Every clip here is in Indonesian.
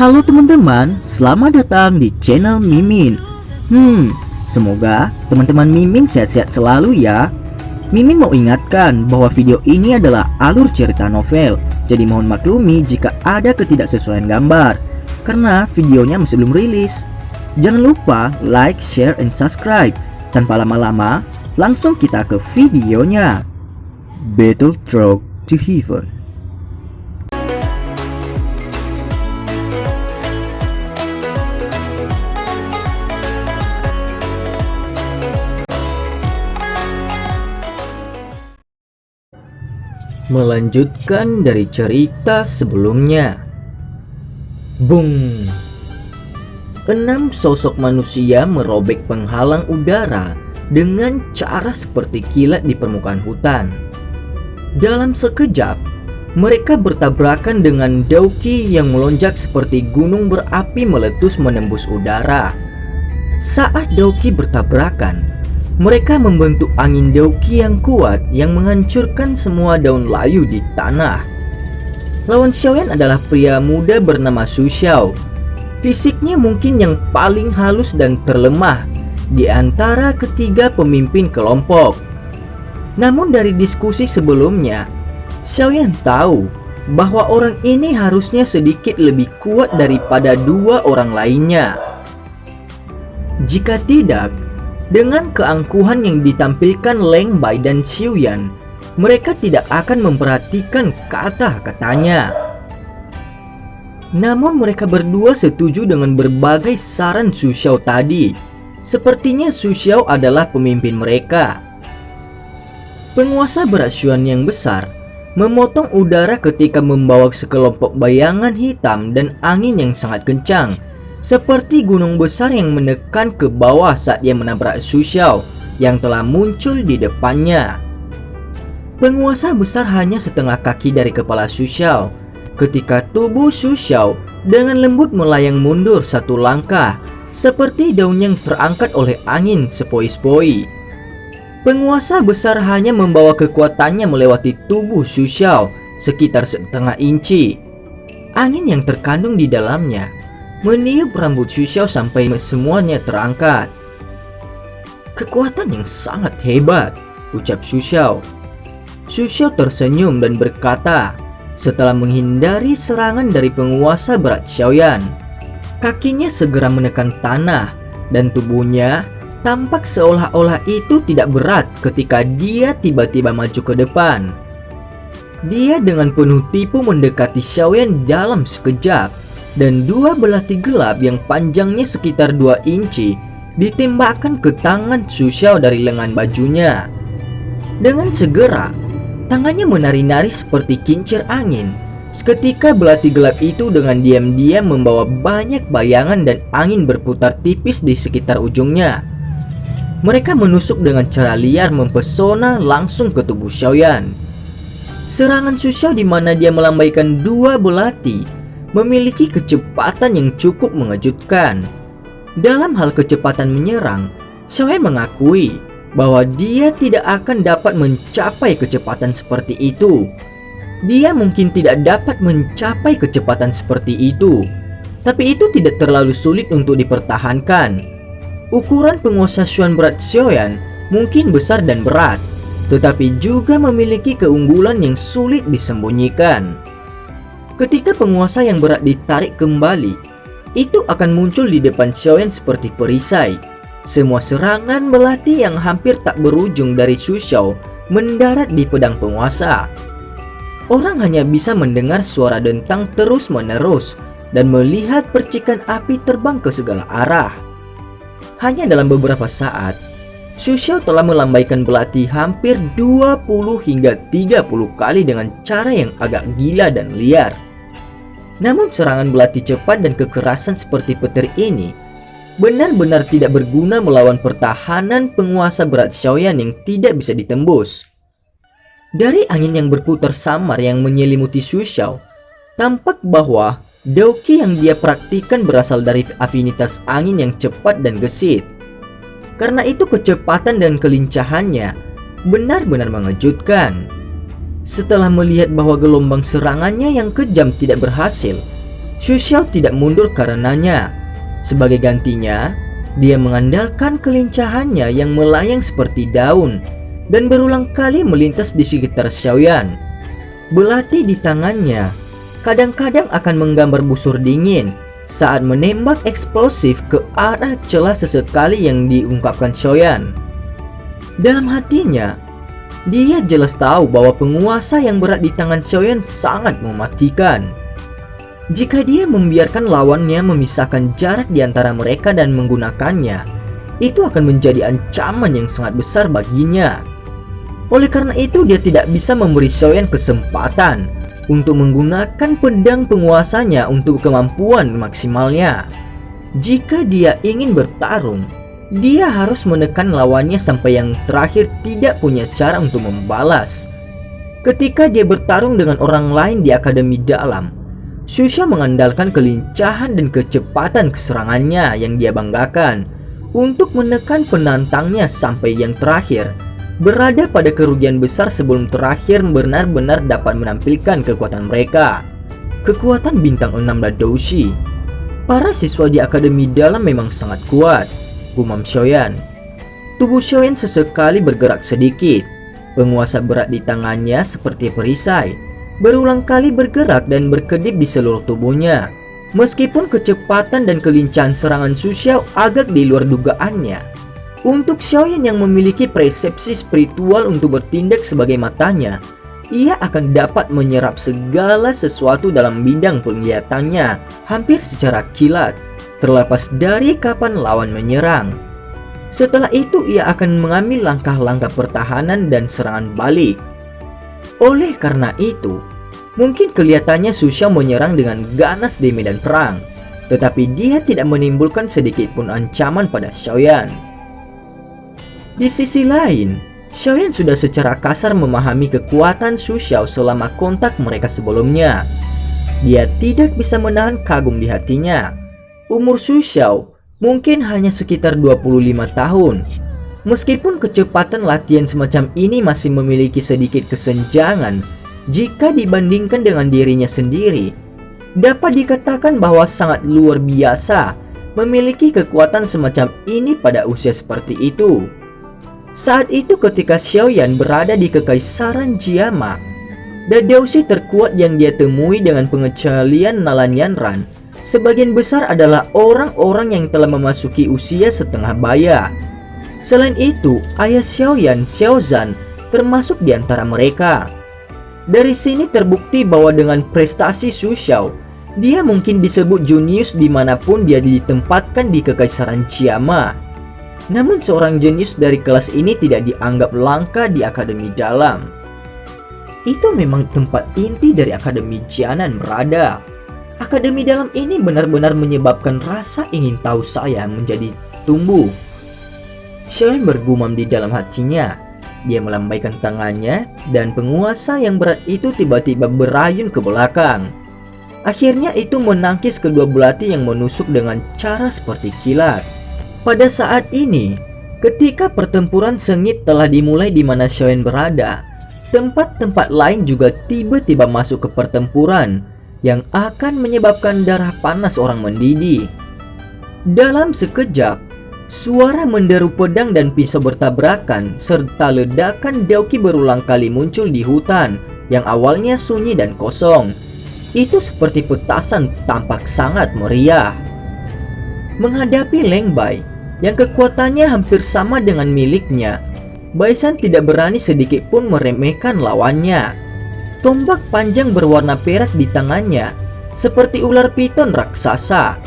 Halo teman-teman, selamat datang di channel Mimin. Semoga teman-teman Mimin sehat-sehat selalu ya. Mimin mau ingatkan bahwa video ini adalah alur cerita novel, jadi mohon maklumi jika ada ketidaksesuaian gambar, karena videonya masih belum rilis. Jangan lupa like, share, and subscribe. Tanpa lama-lama, langsung kita ke videonya. Battle Road to Heaven. Melanjutkan dari cerita sebelumnya. Bung. 6 sosok manusia merobek penghalang udara dengan cara seperti kilat di permukaan hutan. Dalam sekejap, mereka bertabrakan dengan Dauki yang melonjak seperti gunung berapi meletus menembus udara. Saat Dauki bertabrakan, mereka membentuk angin Dauki yang kuat yang menghancurkan semua daun layu di tanah. Lawan Xiaoyan adalah pria muda bernama Su Xiao. Fisiknya mungkin yang paling halus dan terlemah di antara ketiga pemimpin kelompok. Namun dari diskusi sebelumnya, Xiaoyan tahu bahwa orang ini harusnya sedikit lebih kuat daripada dua orang lainnya. Jika tidak, dengan keangkuhan yang ditampilkan Leng Bai dan Xiuyan, mereka tidak akan memperhatikan kata-katanya. Namun mereka berdua setuju dengan berbagai saran Su Xiao tadi. Sepertinya Su Xiao adalah pemimpin mereka. Penguasa berat Xuan yang besar memotong udara ketika membawa sekelompok bayangan hitam dan angin yang sangat kencang, seperti gunung besar yang menekan ke bawah saat ia menabrak Su Xiao yang telah muncul di depannya. Penguasa besar hanya setengah kaki dari kepala Su Xiao ketika tubuh Su Xiao dengan lembut melayang mundur satu langkah seperti daun yang terangkat oleh angin sepoi-sepoi. Penguasa besar hanya membawa kekuatannya melewati tubuh Su Xiao sekitar setengah inci. Angin yang terkandung di dalamnya meniup rambut Su Xiao sampai semuanya terangkat. Kekuatan yang sangat hebat, ucap Su Xiao. Su Xiao tersenyum dan berkata, setelah menghindari serangan dari penguasa berat Xiaoyan. Kakinya segera menekan tanah dan tubuhnya tampak seolah-olah itu tidak berat ketika dia tiba-tiba maju ke depan. Dia dengan penuh tipu mendekati Xiaoyan dalam sekejap, dan dua belati gelap yang panjangnya sekitar 2 inci ditembakkan ke tangan Su Xiao dari lengan bajunya. Dengan segera, tangannya menari-nari seperti kincir angin. Seketika belati gelap itu dengan diam-diam membawa banyak bayangan dan angin berputar tipis di sekitar ujungnya. Mereka menusuk dengan cara liar mempesona langsung ke tubuh Xiaoyan. Serangan Su Xiao di mana dia melambaikan dua belati memiliki kecepatan yang cukup mengejutkan. Dalam hal kecepatan menyerang, Xiaoyan mengakui bahwa dia tidak akan dapat mencapai kecepatan seperti itu. Dia mungkin tidak dapat mencapai kecepatan seperti itu, tapi itu tidak terlalu sulit untuk dipertahankan. Ukuran penguasa Xuan berat Xiaoyan mungkin besar dan berat, tetapi juga memiliki keunggulan yang sulit disembunyikan. Ketika penguasa yang berat ditarik kembali, itu akan muncul di depan Xiaoyan seperti perisai. Semua serangan belati yang hampir tak berujung dari Su Xiao mendarat di pedang penguasa. Orang hanya bisa mendengar suara dentang terus-menerus dan melihat percikan api terbang ke segala arah. Hanya dalam beberapa saat, Su Xiao telah melambaikan belati hampir 20 hingga 30 kali dengan cara yang agak gila dan liar. Namun serangan belati cepat dan kekerasan seperti petir ini benar-benar tidak berguna melawan pertahanan penguasa berat Xiaoyan yang tidak bisa ditembus. Dari angin yang berputar samar yang menyelimuti Su Xiao, tampak bahwa Dauki yang dia praktikkan berasal dari afinitas angin yang cepat dan gesit. Karena itu kecepatan dan kelincahannya benar-benar mengejutkan. Setelah melihat bahwa gelombang serangannya yang kejam tidak berhasil, Xu Xiao tidak mundur karenanya. Sebagai gantinya, dia mengandalkan kelincahannya yang melayang seperti daun dan berulang kali melintas di sekitar Xiaoyan. Belati di tangannya kadang-kadang akan menggambar busur dingin saat menembak eksplosif ke arah celah sesekali yang diungkapkan Xiaoyan. Dalam hatinya, dia jelas tahu bahwa penguasa yang berat di tangan Xiaoyan sangat mematikan. Jika dia membiarkan lawannya memisahkan jarak di antara mereka dan menggunakannya, itu akan menjadi ancaman yang sangat besar baginya. Oleh karena itu, dia tidak bisa memberi Xiaoyan kesempatan untuk menggunakan pedang penguasanya untuk kemampuan maksimalnya. Jika dia ingin bertarung, dia harus menekan lawannya sampai yang terakhir tidak punya cara untuk membalas. Ketika dia bertarung dengan orang lain di Akademi Dalam, Xu Xiao mengandalkan kelincahan dan kecepatan keserangannya yang dia banggakan untuk menekan penantangnya sampai yang terakhir berada pada kerugian besar sebelum terakhir benar-benar dapat menampilkan kekuatan mereka. Kekuatan bintang 6 dan Doushi. Para siswa di Akademi Dalam memang sangat kuat, gumam Xiaoyan. Tubuh Xiaoyan sesekali bergerak sedikit. Penguasa berat di tangannya seperti perisai, berulang kali bergerak dan berkedip di seluruh tubuhnya. Meskipun kecepatan dan kelincahan serangan Xu Xiao agak di luar dugaannya, untuk Xiaoyan yang memiliki persepsi spiritual untuk bertindak sebagai matanya, ia akan dapat menyerap segala sesuatu dalam bidang penglihatannya hampir secara kilat, terlepas dari kapan lawan menyerang. Setelah itu ia akan mengambil langkah-langkah pertahanan dan serangan balik. Oleh karena itu, mungkin kelihatannya Xu Xiao menyerang dengan ganas di medan perang, tetapi dia tidak menimbulkan sedikit pun ancaman pada Xiaoyan. Di sisi lain, Xiaoyan sudah secara kasar memahami kekuatan Xu Xiao selama kontak mereka sebelumnya. Dia tidak bisa menahan kagum di hatinya. Umur Xu Xiao mungkin hanya sekitar 25 tahun. Meskipun kecepatan latihan semacam ini masih memiliki sedikit kesenjangan jika dibandingkan dengan dirinya sendiri, dapat dikatakan bahwa sangat luar biasa memiliki kekuatan semacam ini pada usia seperti itu. Saat itu ketika Xiaoyan berada di Kekaisaran Jiama, Dadausi terkuat yang dia temui dengan pengecualian Nalanyanran sebagian besar adalah orang-orang yang telah memasuki usia setengah baya. Selain itu, ayah Xiaoyan, Xiaozan, termasuk di antara mereka. Dari sini terbukti bahwa dengan prestasi Xu Xiao, dia mungkin disebut jenius dimanapun dia ditempatkan di Kekaisaran Jiama. Namun seorang jenius dari kelas ini tidak dianggap langka di Akademi Dalam. Itu memang tempat inti dari Akademi Jianan berada. Akademi Dalam ini benar-benar menyebabkan rasa ingin tahu saya menjadi tumbuh. Xiaoyan bergumam di dalam hatinya. Dia melambaikan tangannya dan penguasa yang berat itu tiba-tiba berayun ke belakang. Akhirnya itu menangkis kedua belati yang menusuk dengan cara seperti kilat. Pada saat ini, ketika pertempuran sengit telah dimulai di mana Xiaoyan berada, tempat-tempat lain juga tiba-tiba masuk ke pertempuran yang akan menyebabkan darah panas orang mendidih. Dalam sekejap, suara menderu pedang dan pisau bertabrakan serta ledakan Daoki berulang kali muncul di hutan yang awalnya sunyi dan kosong. Itu seperti petasan tampak sangat meriah. Menghadapi Leng Bai yang kekuatannya hampir sama dengan miliknya, Baisan tidak berani sedikit pun meremehkan lawannya. Tombak panjang berwarna perak di tangannya seperti ular piton raksasa.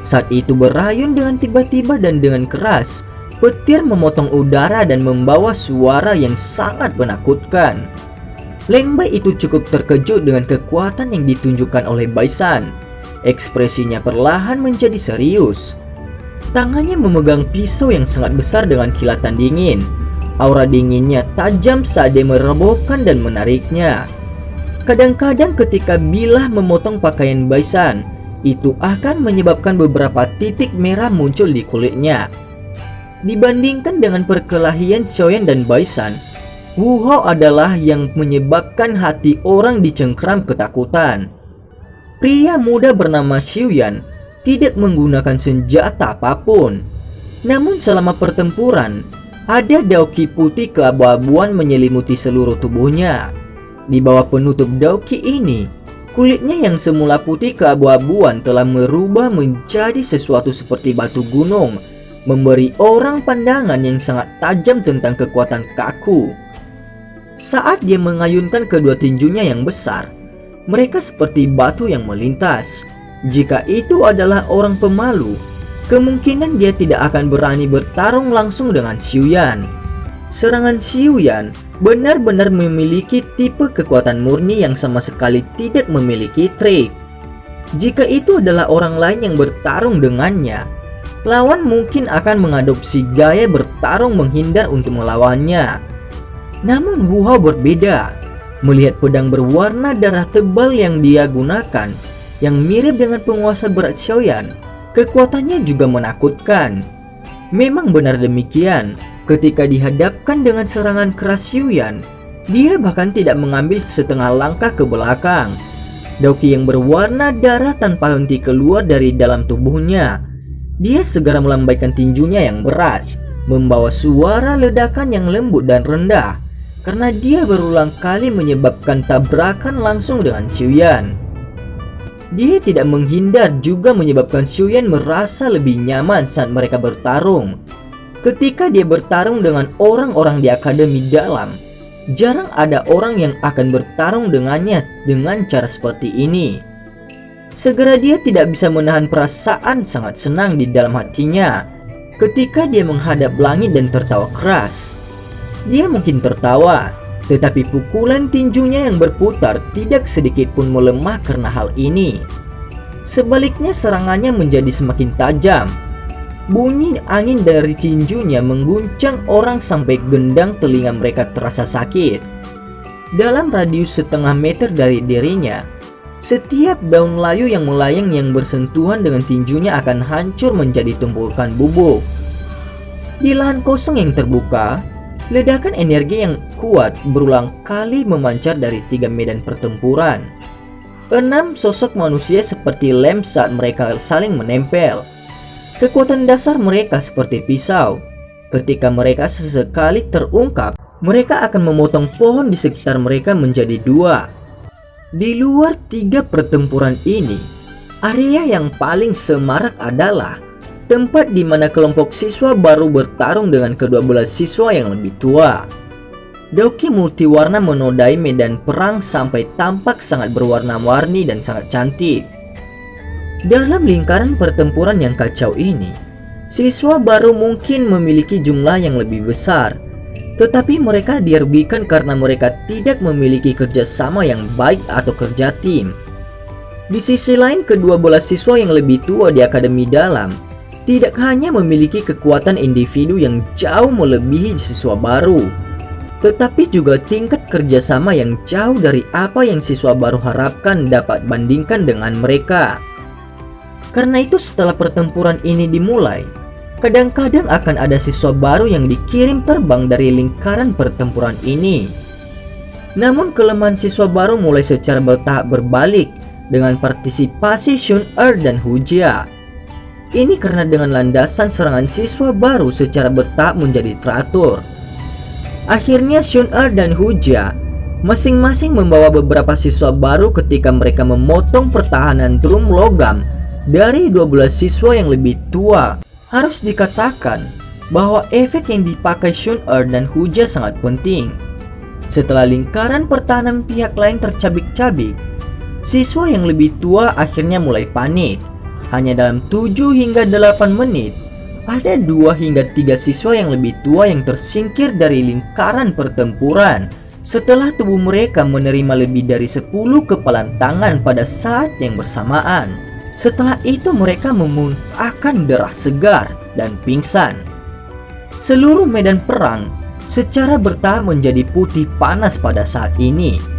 Saat itu berayun dengan tiba-tiba dan dengan keras, petir memotong udara dan membawa suara yang sangat menakutkan. Leng Bai itu cukup terkejut dengan kekuatan yang ditunjukkan oleh Baisan. Ekspresinya perlahan menjadi serius. Tangannya memegang pisau yang sangat besar dengan kilatan dingin. Aura dinginnya tajam saat dia merobohkan dan menariknya. Kadang-kadang ketika bilah memotong pakaian Baisan, itu akan menyebabkan beberapa titik merah muncul di kulitnya. Dibandingkan dengan perkelahian Xiaoyan dan Baisan, Wu Hao adalah yang menyebabkan hati orang dicengkram ketakutan. Pria muda bernama Xiuyan tidak menggunakan senjata apapun. Namun selama pertempuran, ada daoki putih keabu-abuan menyelimuti seluruh tubuhnya. Di bawah penutup daoki ini, kulitnya yang semula putih keabu-abuan telah merubah menjadi sesuatu seperti batu gunung, memberi orang pandangan yang sangat tajam tentang kekuatan kaku. Saat dia mengayunkan kedua tinjunya yang besar, mereka seperti batu yang melintas. Jika itu adalah orang pemalu, kemungkinan dia tidak akan berani bertarung langsung dengan Xiuyan. Serangan Xiuyan benar-benar memiliki tipe kekuatan murni yang sama sekali tidak memiliki trik. Jika itu adalah orang lain yang bertarung dengannya, lawan mungkin akan mengadopsi gaya bertarung menghindar untuk melawannya. Namun Wu Hao berbeda. Melihat pedang berwarna darah tebal yang dia gunakan, yang mirip dengan penguasa berat Xiaoyan, kekuatannya juga menakutkan. Memang benar demikian, ketika dihadapkan dengan serangan keras Xiuyan, dia bahkan tidak mengambil setengah langkah ke belakang. Daoki yang berwarna darah tanpa henti keluar dari dalam tubuhnya. Dia segera melambaikan tinjunya yang berat, membawa suara ledakan yang lembut dan rendah, karena dia berulang kali menyebabkan tabrakan langsung dengan Xiuyan. Dia tidak menghindar juga menyebabkan Xiuyan merasa lebih nyaman saat mereka bertarung. Ketika dia bertarung dengan orang-orang di Akademi Dalam, jarang ada orang yang akan bertarung dengannya dengan cara seperti ini. Segera dia tidak bisa menahan perasaan sangat senang di dalam hatinya ketika dia menghadap langit dan tertawa keras. Dia mungkin tertawa, tetapi pukulan tinjunya yang berputar tidak sedikit pun melemah karena hal ini. Sebaliknya serangannya menjadi semakin tajam. Bunyi angin dari tinjunya mengguncang orang sampai gendang telinga mereka terasa sakit. Dalam radius setengah meter dari dirinya, setiap daun layu yang melayang yang bersentuhan dengan tinjunya akan hancur menjadi tumpukan bubuk. Di lahan kosong yang terbuka, ledakan energi yang kuat berulang kali memancar dari 3 medan pertempuran. 6 sosok manusia seperti lem saat mereka saling menempel. Kekuatan dasar mereka seperti pisau. Ketika mereka sesekali terungkap, mereka akan memotong pohon di sekitar mereka menjadi 2. Di luar 3 pertempuran ini, area yang paling semarak adalah tempat di mana kelompok siswa baru bertarung dengan kedua belah siswa yang lebih tua. Daoki multiwarna menodai medan perang sampai tampak sangat berwarna-warni dan sangat cantik. Dalam lingkaran pertempuran yang kacau ini, siswa baru mungkin memiliki jumlah yang lebih besar, tetapi mereka dirugikan karena mereka tidak memiliki kerjasama yang baik atau kerja tim. Di sisi lain, kedua belah siswa yang lebih tua di Akademi Dalam tidak hanya memiliki kekuatan individu yang jauh melebihi siswa baru, tetapi juga tingkat kerjasama yang jauh dari apa yang siswa baru harapkan dapat bandingkan dengan mereka. Karena itu setelah pertempuran ini dimulai, kadang-kadang akan ada siswa baru yang dikirim terbang dari lingkaran pertempuran ini. Namun kelemahan siswa baru mulai secara bertahap berbalik dengan partisipasi Xun Er dan Hu Jia. Ini karena dengan landasan serangan siswa baru secara bertahap menjadi teratur. Akhirnya Xun Er dan Hu Jia masing-masing membawa beberapa siswa baru ketika mereka memotong pertahanan drum logam dari 12 siswa yang lebih tua. Harus dikatakan bahwa efek yang dipakai Xun Er dan Hu Jia sangat penting. Setelah lingkaran pertahanan pihak lain tercabik-cabik, siswa yang lebih tua akhirnya mulai panik. Hanya dalam 7 hingga 8 menit, ada 2 hingga 3 siswa yang lebih tua yang tersingkir dari lingkaran pertempuran setelah tubuh mereka menerima lebih dari 10 kepalan tangan pada saat yang bersamaan. Setelah itu mereka memuntahkan darah segar dan pingsan. Seluruh medan perang secara bertahap menjadi putih panas pada saat ini.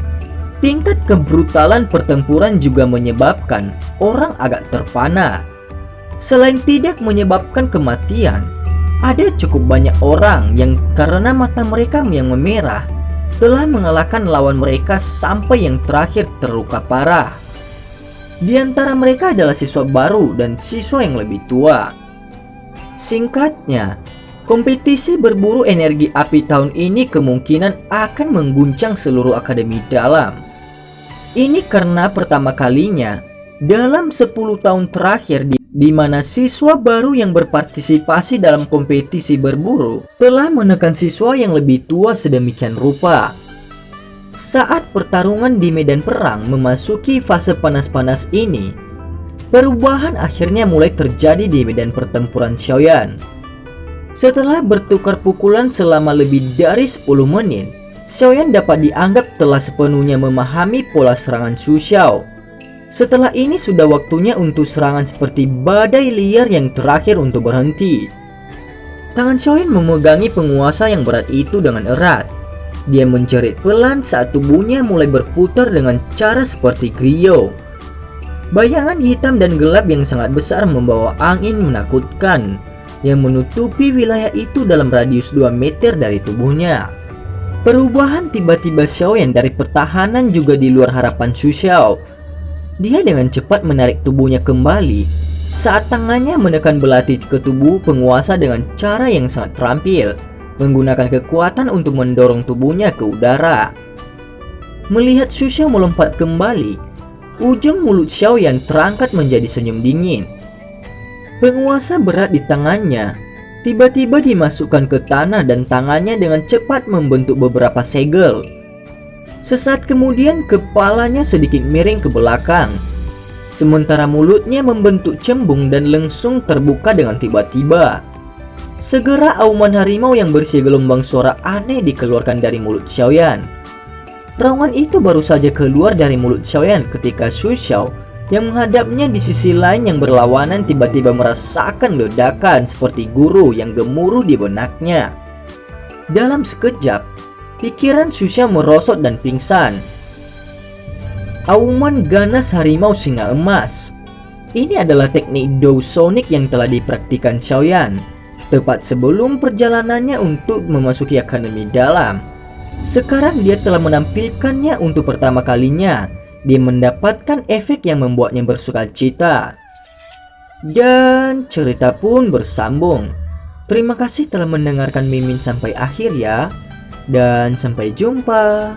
Tingkat kebrutalan pertempuran juga menyebabkan orang agak terpana. Selain tidak menyebabkan kematian, ada cukup banyak orang yang karena mata mereka yang memerah telah mengalahkan lawan mereka sampai yang terakhir terluka parah. Di antara mereka adalah siswa baru dan siswa yang lebih tua. Singkatnya, kompetisi berburu energi api tahun ini kemungkinan akan mengguncang seluruh akademi dalam. Ini karena pertama kalinya dalam 10 tahun terakhir di mana siswa baru yang berpartisipasi dalam kompetisi berburu telah menekan siswa yang lebih tua sedemikian rupa. Saat pertarungan di medan perang memasuki fase panas-panas ini, perubahan akhirnya mulai terjadi di medan pertempuran Xiaoyan. Setelah bertukar pukulan selama lebih dari 10 menit, Xiaoyan dapat dianggap telah sepenuhnya memahami pola serangan Xu Xiao. Setelah ini sudah waktunya untuk serangan seperti badai liar yang terakhir untuk berhenti. Tangan Xiaoyan memegangi penguasa yang berat itu dengan erat. Dia menjerit pelan saat tubuhnya mulai berputar dengan cara seperti griyo. Bayangan hitam dan gelap yang sangat besar membawa angin menakutkan yang menutupi wilayah itu dalam radius 2 meter dari tubuhnya. Perubahan tiba-tiba Xiaoyan dari pertahanan juga di luar harapan Xu Xiao. Dia dengan cepat menarik tubuhnya kembali saat tangannya menekan belati ke tubuh penguasa dengan cara yang sangat terampil, menggunakan kekuatan untuk mendorong tubuhnya ke udara. Melihat Xu Xiao melompat kembali, ujung mulut Xiaoyan terangkat menjadi senyum dingin. Penguasa berat di tangannya tiba-tiba dimasukkan ke tanah dan tangannya dengan cepat membentuk beberapa segel. Sesaat kemudian kepalanya sedikit miring ke belakang, sementara mulutnya membentuk cembung dan lengsung terbuka dengan tiba-tiba. Segera auman harimau yang berisi gelombang suara aneh dikeluarkan dari mulut Xiaoyan. Raungan itu baru saja keluar dari mulut Xiaoyan ketika Xu Xiao yang menghadapnya di sisi lain yang berlawanan tiba-tiba merasakan ledakan seperti guru yang gemuruh di benaknya. Dalam sekejap, pikiran Xu Xiao merosot dan pingsan. Auman ganas harimau singa emas. Ini adalah teknik Dou Sonic yang telah dipraktikkan Xiaoyan tepat sebelum perjalanannya untuk memasuki akademi dalam. Sekarang dia telah menampilkannya untuk pertama kalinya. Dia mendapatkan efek yang membuatnya bersukacita. Dan cerita pun bersambung. Terima kasih telah mendengarkan Mimin sampai akhir ya. Dan sampai jumpa.